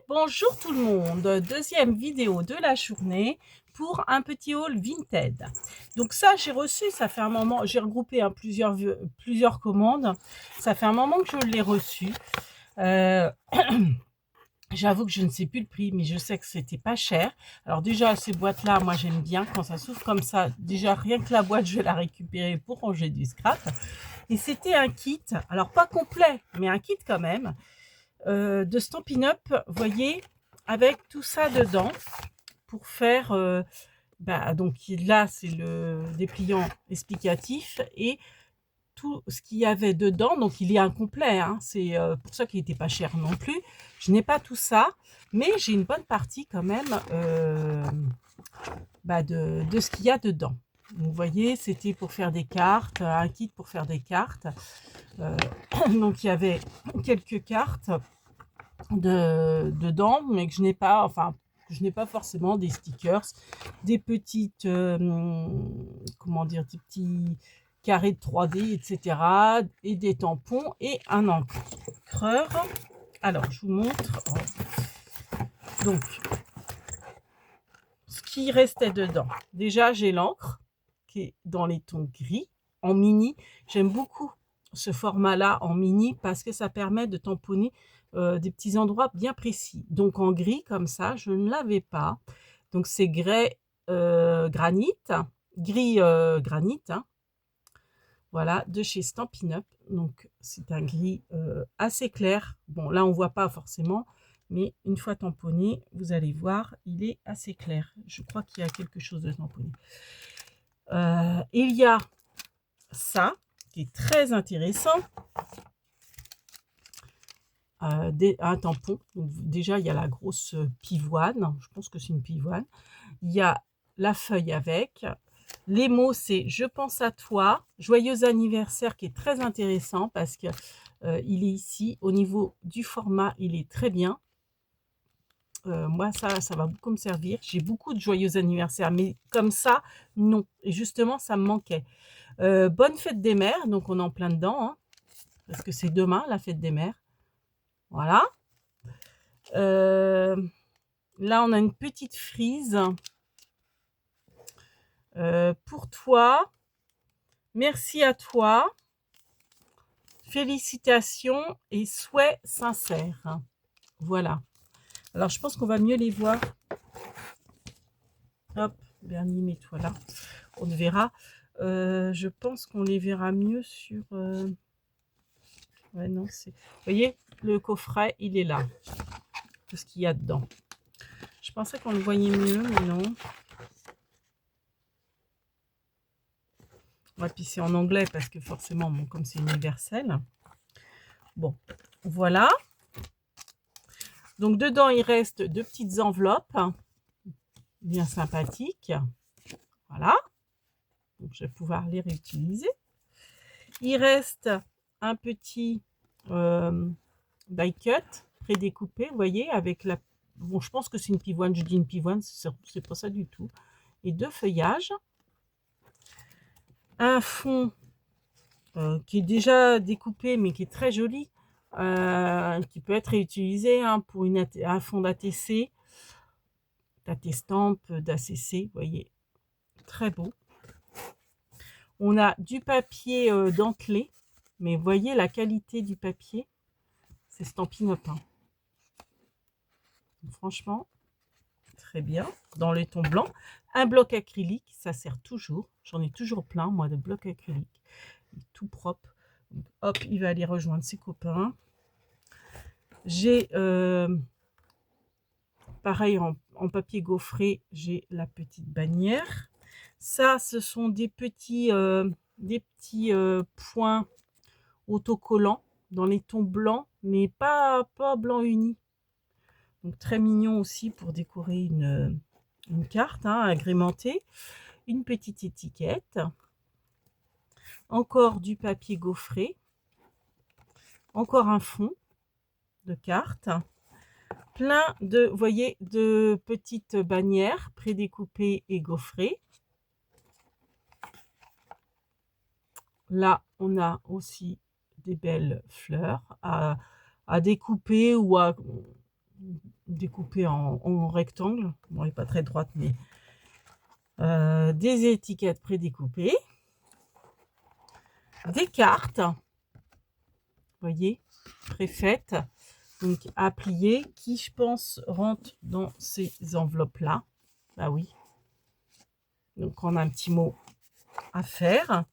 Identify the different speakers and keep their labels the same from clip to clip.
Speaker 1: Bonjour tout le monde, deuxième vidéo de la journée pour un petit haul Vinted. Donc ça j'ai reçu, ça fait un moment, j'ai regroupé plusieurs commandes, ça fait un moment que je l'ai reçu. Euh, J'avoue que je ne sais plus le prix, mais je sais que c'était pas cher. Alors déjà ces boîtes là, moi j'aime bien quand ça s'ouvre comme ça. Déjà rien que la boîte, je vais la récupérer pour ranger du scrap. Et c'était un kit, alors pas complet, mais un kit quand même. De Stampin' Up, vous voyez, avec tout ça dedans pour faire, donc là c'est le dépliant explicatif et tout ce qu'il y avait dedans, donc il est incomplet, hein, c'est pour ça qu'il n'était pas cher non plus. Je n'ai pas tout ça, mais j'ai une bonne partie quand même de ce qu'il y a dedans. Vous voyez, c'était pour faire des cartes, un kit pour faire des cartes. Donc il y avait quelques cartes dedans, mais que je n'ai pas, je n'ai pas forcément des stickers, des petites, comment dire, des petits carrés de 3D, etc. Et des tampons et un encreur. Alors, je vous montre. Donc, ce qui restait dedans. Déjà, j'ai l'encre qui est dans les tons gris, en mini. J'aime beaucoup ce format-là en mini parce que ça permet de tamponner des petits endroits bien précis. Donc en gris comme ça, je ne l'avais pas. Donc c'est gris granit, hein. Voilà, de chez Stampin' Up. Donc c'est un gris assez clair. Bon là on voit pas forcément, mais une fois tamponné, vous allez voir, il est assez clair. Je crois qu'il y a quelque chose de tamponné. Il y a ça qui est très intéressant. Un tampon. Donc, déjà, il y a la grosse pivoine. Je pense que c'est une pivoine. Il y a la feuille avec. Les mots, c'est je pense à toi. Joyeux anniversaire qui est très intéressant parce que il est ici. Au niveau du format, il est très bien. Moi, ça va beaucoup me servir. J'ai beaucoup de joyeux anniversaires, mais comme ça, non. Et justement, ça me manquait. Bonne fête des mères. Donc, on est en plein dedans. Hein, parce que c'est demain, la fête des mères. Voilà. Là, on a une petite frise. Pour toi. Merci à toi. Félicitations et souhaits sincères. Voilà. Alors, je pense qu'on va mieux les voir. Hop, Bernie, mets-toi là. On verra. Je pense qu'on les verra mieux sur... Ouais, non, c'est... Vous voyez, le coffret, il est là. Tout ce qu'il y a dedans. Je pensais qu'on le voyait mieux, mais non. Ouais, puis c'est en anglais parce que forcément, bon, comme c'est universel. Bon, voilà. Donc, dedans, il reste deux petites enveloppes bien sympathiques. Voilà. Donc, je vais pouvoir les réutiliser. Il reste un petit die cut prédécoupé, vous voyez, avec la... Bon, je pense que c'est une pivoine, je dis une pivoine, c'est pas ça du tout. Et deux feuillages. Un fond qui est déjà découpé, mais qui est très joli, qui peut être réutilisé hein, pour un fond d'ATC, d'AT-Stamp, d'ACC, vous voyez, très beau. On a du papier dentelé, mais vous voyez la qualité du papier, c'est Stampin' Up. Hein. Franchement, très bien. Dans les tons blancs, un bloc acrylique, ça sert toujours. J'en ai toujours plein, moi, de blocs acryliques. Tout propre. Donc, hop, il va aller rejoindre ses copains. J'ai, pareil, en papier gaufré, j'ai la petite bannière. Ça, ce sont des petits points autocollants dans les tons blancs, mais pas blanc uni. Donc très mignon aussi pour décorer une carte hein, agrémentée. Une petite étiquette. Encore du papier gaufré. Encore un fond de carte. Plein de, vous voyez, de petites bannières prédécoupées et gaufrées. Là, on a aussi des belles fleurs à découper ou à découpée en rectangle. Bon, elle n'est pas très droite, mais des étiquettes prédécoupées, des cartes, vous voyez, préfaites, donc à plier, qui je pense rentrent dans ces enveloppes-là. Bah oui. Donc on a un petit mot à faire.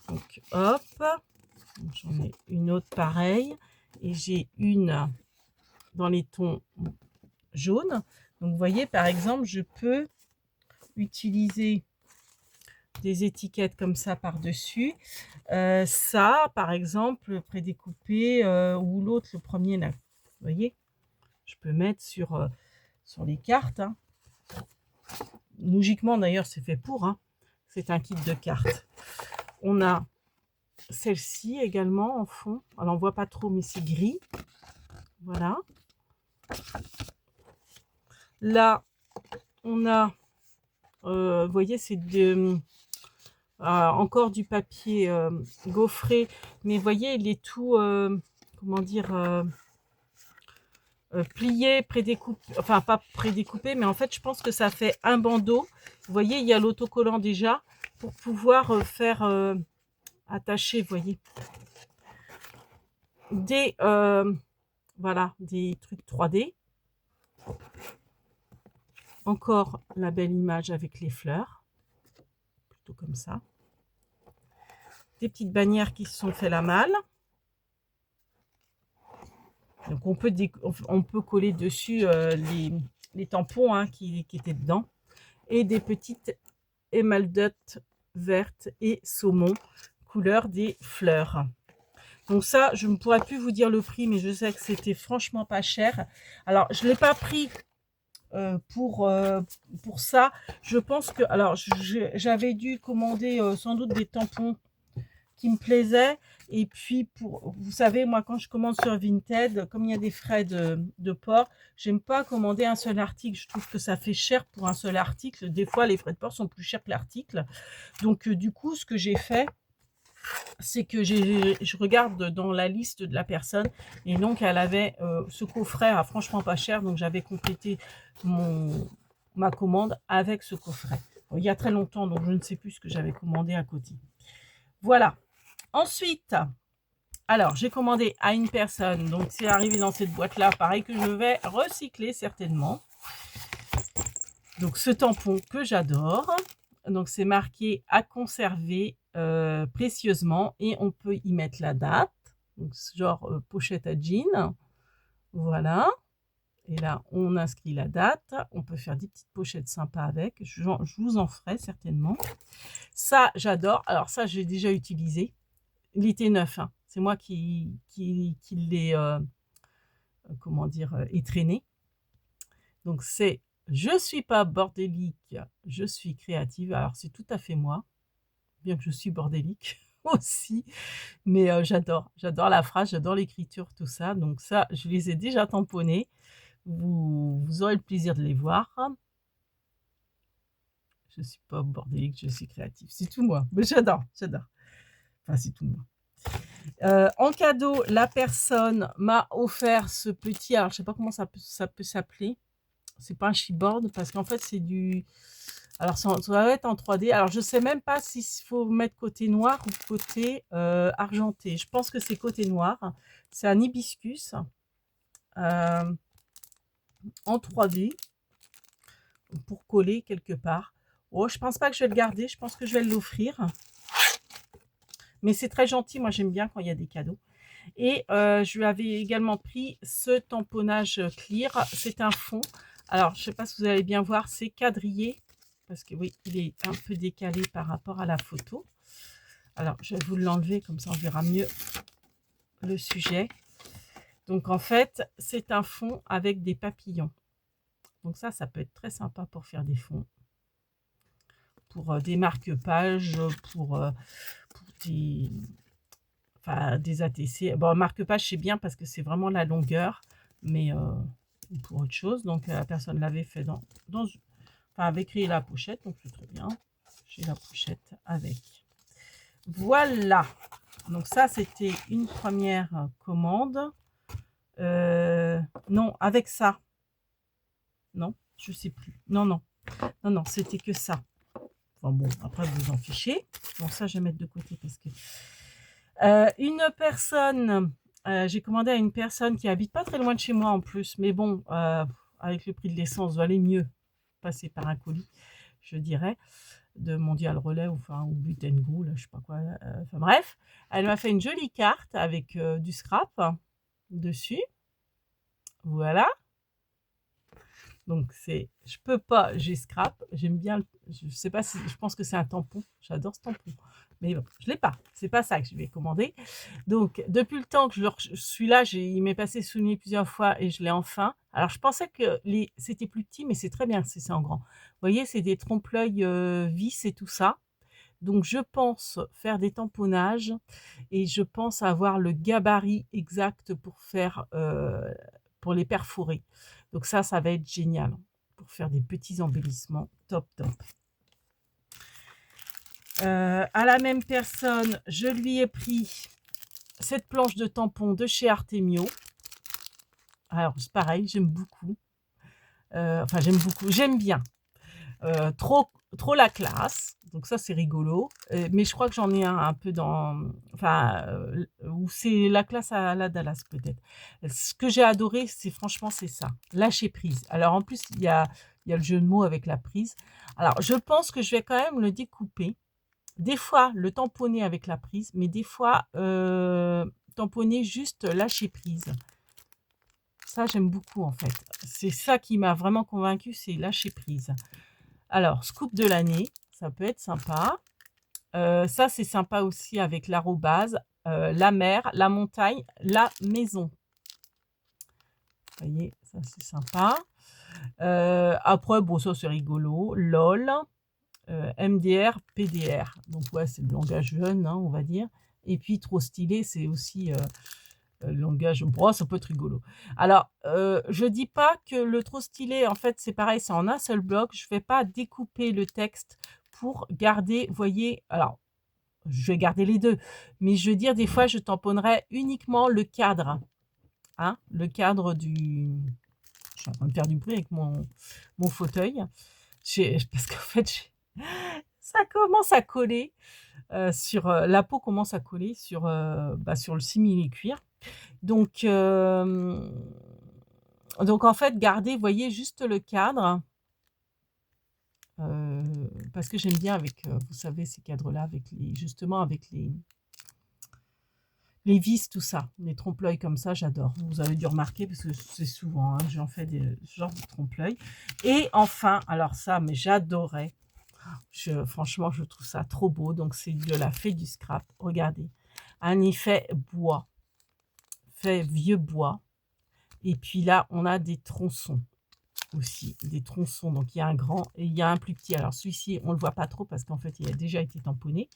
Speaker 1: Donc hop, j'en ai une autre pareille et j'ai une dans les tons jaunes. Donc vous voyez, par exemple, je peux utiliser des étiquettes comme ça par-dessus. Ça, par exemple, prédécoupé, ou l'autre, le premier là. Vous voyez, je peux mettre sur les cartes. Hein. Logiquement, d'ailleurs, c'est fait pour. Hein. C'est un kit de cartes. On a celle-ci également en fond. Alors, on ne voit pas trop, mais c'est gris. Voilà. Là, on a, vous voyez, c'est encore du papier gaufré, mais vous voyez, il est tout, comment dire, plié, prédécoupé, enfin pas prédécoupé, mais en fait, je pense que ça fait un bandeau. Vous voyez, il y a l'autocollant déjà pour pouvoir faire attacher, vous voyez, des, voilà, des trucs 3D. Encore la belle image avec les fleurs, plutôt comme ça. Des petites bannières qui se sont fait la malle. Donc on peut coller dessus les tampons hein, qui étaient dedans. Et des petites émaldottes vertes et saumon, couleur des fleurs. Donc ça, je ne pourrais plus vous dire le prix, mais je sais que c'était franchement pas cher. Alors, je ne l'ai pas pris pour ça. Je pense que... Alors, j'avais dû commander sans doute des tampons qui me plaisaient. Et puis, vous savez, moi, quand je commande sur Vinted, comme il y a des frais de port, j'aime pas commander un seul article. Je trouve que ça fait cher pour un seul article. Des fois, les frais de port sont plus chers que l'article. Donc, du coup, ce que j'ai fait, c'est que je regarde dans la liste de la personne. Et donc, elle avait ce coffret à franchement pas cher. Donc, j'avais complété ma commande avec ce coffret. Bon, il y a très longtemps, donc je ne sais plus ce que j'avais commandé à côté. Voilà. Ensuite, alors j'ai commandé à une personne, donc c'est arrivé dans cette boîte là, pareil que je vais recycler certainement. Donc ce tampon que j'adore, donc c'est marqué à conserver précieusement et on peut y mettre la date, donc genre pochette à jean, voilà. Et là on inscrit la date, on peut faire des petites pochettes sympas avec, je vous en ferai certainement. Ça j'adore, alors ça j'ai déjà utilisé. Il était neuf, hein. C'est moi qui l'ai, comment dire, étraîné. Donc c'est « Je suis pas bordélique, je suis créative ». Alors c'est tout à fait moi, bien que je suis bordélique aussi. Mais j'adore la phrase, j'adore l'écriture, tout ça. Donc ça, je les ai déjà tamponnés. Vous aurez le plaisir de les voir. Je suis pas bordélique, je suis créative. C'est tout moi. Mais j'adore. Enfin, c'est tout moi. En cadeau, la personne m'a offert ce petit, alors je sais pas comment ça peut s'appeler, c'est pas un chipboard parce qu'en fait c'est du, alors ça va être en 3D, alors je sais même pas s'il faut mettre côté noir ou côté argenté, je pense que c'est côté noir, c'est un hibiscus en 3D pour coller quelque part. Oh, je pense pas que je vais le garder, je pense que je vais l'offrir. Mais c'est très gentil, moi j'aime bien quand il y a des cadeaux. Et je lui avais également pris ce tamponnage clear, c'est un fond. Alors je ne sais pas si vous allez bien voir, c'est quadrillé, parce que oui, il est un peu décalé par rapport à la photo. Alors je vais vous l'enlever, comme ça on verra mieux le sujet. Donc en fait, c'est un fond avec des papillons. Donc ça peut être très sympa pour faire des fonds. Pour des marque-pages, pour des... Enfin, des ATC. Bon, marque-page, c'est bien parce que c'est vraiment la longueur, mais pour autre chose. Donc, la personne l'avait fait enfin, avait créé la pochette, donc c'est très bien. J'ai la pochette avec. Voilà. Donc, ça, c'était une première commande. Non, avec ça. Non, je sais plus. Non, non, non, non, c'était que ça. Enfin bon, après vous en fichez. Bon, ça, je vais mettre de côté parce que une personne, j'ai commandé à une personne qui habite pas très loin de chez moi en plus, mais bon, avec le prix de l'essence, valait mieux passer par un colis, je dirais, de Mondial Relais enfin, ou But Go, là, je sais pas quoi. Enfin bref, elle m'a fait une jolie carte avec du scrap dessus. Voilà. Donc c'est, je peux pas, j'ai scrap, j'aime bien, je sais pas si, je pense que c'est un tampon, j'adore ce tampon, mais bon, je l'ai pas, c'est pas ça que je vais commander. Donc depuis le temps que je suis là, il m'est passé sous le nez plusieurs fois et je l'ai enfin. Alors je pensais que c'était plus petit, mais c'est très bien si c'est en grand. Vous voyez, c'est des trompe-l'œil vis et tout ça. Donc je pense faire des tamponnages et je pense avoir le gabarit exact pour faire, pour les perforer. Donc ça va être génial pour faire des petits embellissements. Top, top. À la même personne, je lui ai pris cette planche de tampon de chez Artemio. Alors c'est pareil, j'aime beaucoup. Enfin j'aime beaucoup, j'aime bien. Trop la classe, donc ça c'est rigolo. Mais je crois que j'en ai un peu dans, enfin, où c'est la classe à la Dallas peut-être. Ce que j'ai adoré, c'est franchement c'est ça, lâcher prise. Alors en plus il y a le jeu de mots avec la prise. Alors je pense que je vais quand même le découper. Des fois le tamponner avec la prise, mais des fois tamponner juste lâcher prise. Ça j'aime beaucoup en fait. C'est ça qui m'a vraiment convaincue, c'est lâcher prise. Alors, scoop de l'année, ça peut être sympa. Ça, c'est sympa aussi avec l'arrobase, la mer, la montagne, la maison. Vous voyez, ça c'est sympa. Après, bon, ça c'est rigolo. LOL, MDR, PDR. Donc ouais, c'est le langage jeune, hein, on va dire. Et puis trop stylé, c'est aussi le langage. Bon, ça peut être rigolo. Alors, je dis pas que le trop stylé, en fait, c'est pareil, c'est en un seul bloc. Je vais pas découper le texte pour garder, voyez, alors, je vais garder les deux, mais je veux dire, des fois, je tamponnerai uniquement le cadre, hein, le cadre du... Je suis en train de faire du bruit avec mon fauteuil, parce qu'en fait, ça commence à coller sur... la peau commence à coller sur, sur le simili-cuir. Donc en fait, gardez, vous voyez, juste le cadre, parce que j'aime bien avec, vous savez, ces cadres-là, avec justement avec les vis, tout ça, les trompe-l'œil comme ça, j'adore. Vous avez dû remarquer, parce que c'est souvent, hein, j'en fais ce genre de trompe-l'œil. Et enfin, alors ça, mais j'adorais, franchement, je trouve ça trop beau, donc c'est de la fée du scrap, regardez, un effet bois, fait vieux bois. Et puis là, on a des tronçons aussi, des tronçons. Donc il y a un grand et il y a un plus petit. Alors celui-ci, on ne le voit pas trop parce qu'en fait, il a déjà été tamponné.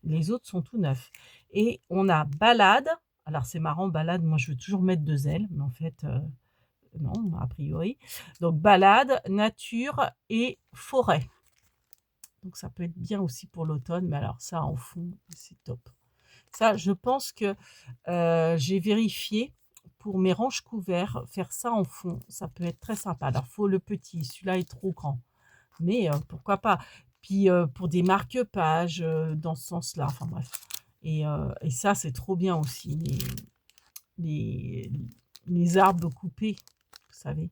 Speaker 1: Les autres sont tout neufs. Et on a balade. Alors c'est marrant, balade, moi je veux toujours mettre 2 ailes, mais en fait, non, a priori. Donc balade, nature et forêt. Donc ça peut être bien aussi pour l'automne, mais alors ça en fond, c'est top. Ça, je pense que j'ai vérifié pour mes ranges couverts, faire ça en fond, ça peut être très sympa. Alors, faut le petit, celui-là est trop grand, mais pourquoi pas. Puis pour des marque-pages dans ce sens-là, enfin bref. Et ça, c'est trop bien aussi, les, les arbres coupés, vous savez.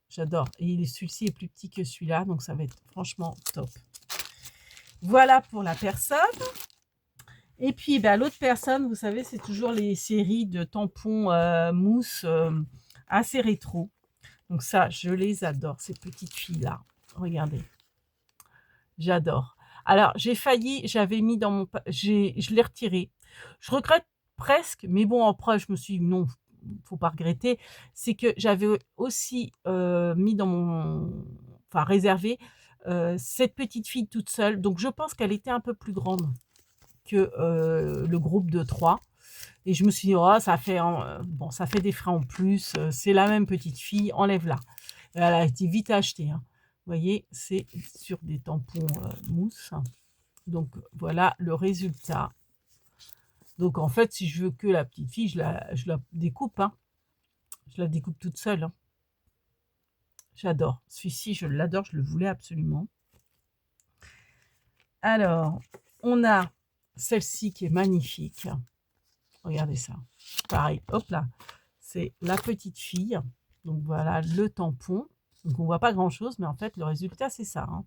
Speaker 1: J'adore. Et celui-ci est plus petit que celui-là, donc ça va être franchement top. Voilà pour la personne. Et puis, l'autre personne, vous savez, c'est toujours les séries de tampons mousse assez rétro. Donc ça, je les adore, ces petites filles-là. Regardez, j'adore. Alors, j'ai failli, j'avais mis dans mon... Je l'ai retiré. Je regrette presque, mais bon, après, je me suis dit, non, faut pas regretter. C'est que j'avais aussi mis dans mon... Enfin, réservé cette petite fille toute seule. Donc, je pense qu'elle était un peu plus grande que le groupe de 3. Et je me suis dit, oh, ça fait, bon, ça fait des frais en plus, c'est la même petite fille, enlève-la. Elle a été vite achetée. Hein. Vous voyez, c'est sur des tampons mousse. Donc voilà le résultat. Donc en fait, si je veux que la petite fille, je la découpe. Hein. Je la découpe toute seule. Hein. J'adore. Celui-ci, je l'adore, je le voulais absolument. Alors, on a celle-ci qui est magnifique. Regardez ça. Pareil, hop là. C'est la petite fille. Donc voilà, le tampon. Donc on voit pas grand-chose, mais en fait, le résultat, c'est ça. Hein.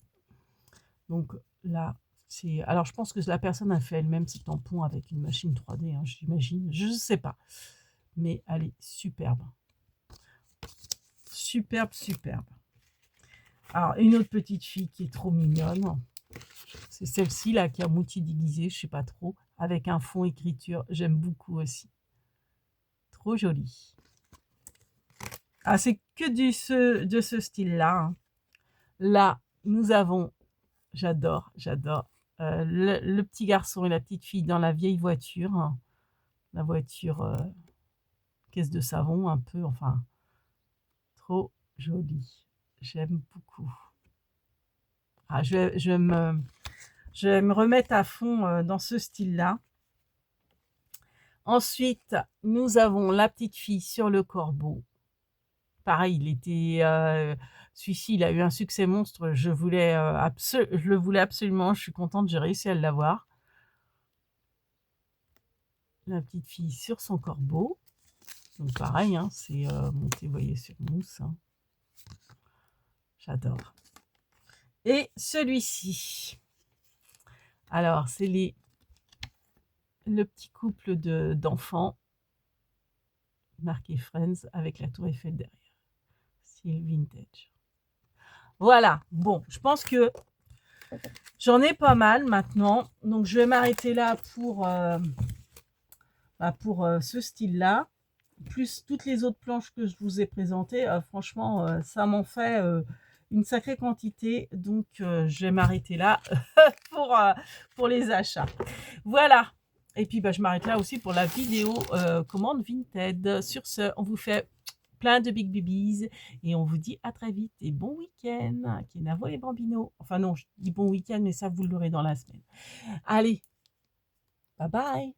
Speaker 1: Donc là, c'est... Alors, je pense que la personne a fait elle-même ce tampon avec une machine 3D, hein, j'imagine. Je ne sais pas. Mais elle est superbe. Superbe, superbe. Alors, une autre petite fille qui est trop mignonne. C'est celle-ci, là, qui a moitié déguisée, je sais pas trop, avec un fond écriture. J'aime beaucoup aussi. Trop joli. Ah, c'est que de ce style-là. Hein. Là, nous avons, j'adore, le petit garçon et la petite fille dans la vieille voiture. Hein. La voiture caisse de savon, un peu, enfin, trop joli. J'aime beaucoup. Ah, je vais me remettre à fond dans ce style-là. Ensuite, nous avons la petite fille sur le corbeau. Pareil, celui-ci, il a eu un succès monstre. Je le voulais absolument. Je suis contente, j'ai réussi à l'avoir. La petite fille sur son corbeau. Donc pareil, hein, c'est monté, vous voyez, sur mousse. Hein. J'adore. Et celui-ci. Alors, c'est le petit couple d'enfants marqué Friends avec la tour Eiffel derrière. Style vintage. Voilà. Bon, je pense que j'en ai pas mal maintenant. Donc, je vais m'arrêter là pour ce style-là. Plus toutes les autres planches que je vous ai présentées. Franchement, ça m'en fait une sacrée quantité. Donc, je vais m'arrêter là pour les achats. Voilà. Et puis, je m'arrête là aussi pour la vidéo commande Vinted. Sur ce, on vous fait plein de big babies et on vous dit à très vite et bon week-end. Kenavo et Bambino. Enfin non, je dis bon week-end, mais ça, vous l'aurez dans la semaine. Allez, bye bye.